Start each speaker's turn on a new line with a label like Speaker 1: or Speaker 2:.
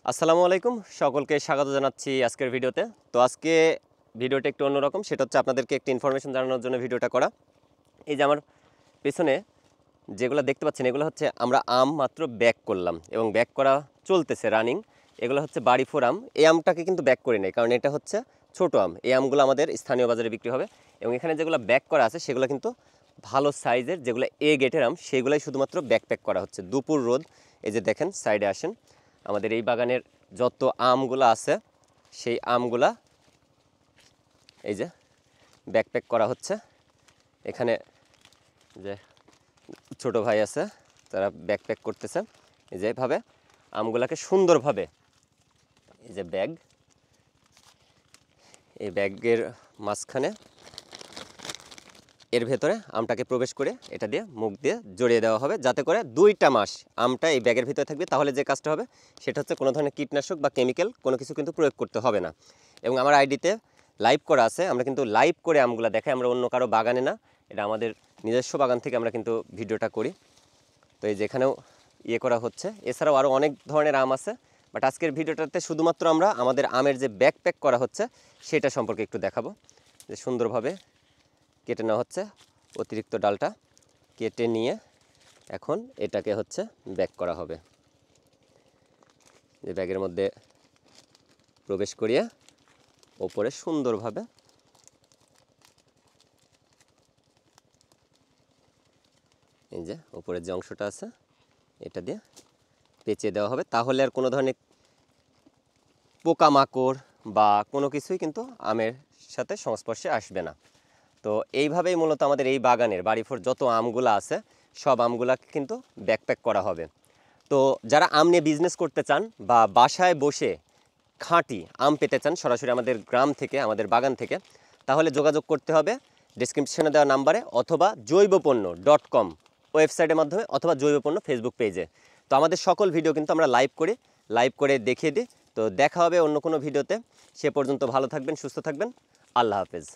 Speaker 1: আসসালামু আলাইকুম, সকলকে স্বাগত জানাচ্ছি আজকের ভিডিওতে। তো আজকে ভিডিওটা একটু অন্যরকম, সেটা হচ্ছে আপনাদেরকে একটি ইনফরমেশন জানানোর জন্য ভিডিওটা করা। এই যে আমার পেছনে যেগুলো দেখতে পাচ্ছেন, এগুলো হচ্ছে আমরা আম মাত্র ব্যাক করলাম এবং ব্যাক করা চলতেছে রানিং। এগুলো হচ্ছে বাড়ি ফোর আম। এই আমটাকে কিন্তু ব্যাক করি নাই, কারণ এটা হচ্ছে ছোট আম। এই আমগুলো আমাদের স্থানীয় বাজারে বিক্রি হবে এবং এখানে যেগুলো ব্যাক করা আছে সেগুলো কিন্তু ভালো সাইজের, যেগুলো এ গেটের আম, সেগুলোই শুধুমাত্র ব্যাকপ্যাক করা হচ্ছে। দুপুর রোদ, এই যে দেখেন সাইডে আসেন, আমাদের এই বাগানের যত আমগুলো আছে সেই আমগুলা এই যে ব্যাকপ্যাক করা হচ্ছে। এখানে যে ছোট ভাই আছে, তারা ব্যাকপ্যাক করতেছে। এই যে এভাবে আমগুলাকে সুন্দরভাবে, এই যে ব্যাগ, এই ব্যাগের মাঝখানে এর ভেতরে আমটাকে প্রবেশ করে এটা দিয়ে মুখ দিয়ে জড়িয়ে দেওয়া হবে, যাতে করে 2টা মাস আমটা এই ব্যাগের ভিতরে থাকবে। তাহলে যে কাজটা হবে সেটা হচ্ছে কোনো ধরনের কীটনাশক বা কেমিক্যাল কোনো কিছু কিন্তু প্রয়োগ করতে হবে না। এবং আমার আইডিতে লাইভ করা আছে, আমরা কিন্তু লাইভ করে আমগুলো দেখাই, আমরা অন্য কারো বাগানে না, এটা আমাদের নিজস্ব বাগান থেকে আমরা কিন্তু ভিডিওটা করি। তো এই যেখানেও করা হচ্ছে। এছাড়াও আরও অনেক ধরনের আম আছে, বাট আজকের ভিডিওটাতে শুধুমাত্র আমরা আমাদের আমের যে ব্যাকপ্যাক করা হচ্ছে সেটা সম্পর্কে একটু দেখাবো। যে সুন্দরভাবে কেটে নেওয়া হচ্ছে, অতিরিক্ত ডালটা কেটে নিয়ে এখন এটাকে হচ্ছে ব্যাক করা হবে। যে ব্যাগের মধ্যে প্রবেশ করিয়ে ওপরে সুন্দরভাবে এই যে ওপরের যে অংশটা আছে এটা দিয়ে পেঁচিয়ে দেওয়া হবে। তাহলে আর কোনো ধরনের পোকামাকড় বা কোনো কিছুই কিন্তু আমের সাথে সংস্পর্শে আসবে না। তো এইভাবেই মূলত আমাদের এই বাগানের বাড়ি ফোর যত আমগুলো আছে সব আমগুলাকে কিন্তু ব্যাকপ্যাক করা হবে। তো যারা আম নিয়ে বিজনেস করতে চান বা বাসায় বসে খাঁটি আম পেতে চান সরাসরি আমাদের গ্রাম থেকে, আমাদের বাগান থেকে, তাহলে যোগাযোগ করতে হবে ডেসক্রিপশনে দেওয়া নাম্বারে, অথবা জৈবপণ্য.com ওয়েবসাইটের মাধ্যমে, অথবা জৈবপণ্য ফেসবুক পেজে। তো আমাদের সকল ভিডিও কিন্তু আমরা লাইভ করে দেখিয়ে দিই। তো দেখা হবে অন্য কোনো ভিডিওতে। সে পর্যন্ত ভালো থাকবেন, সুস্থ থাকবেন। আল্লাহ হাফেজ।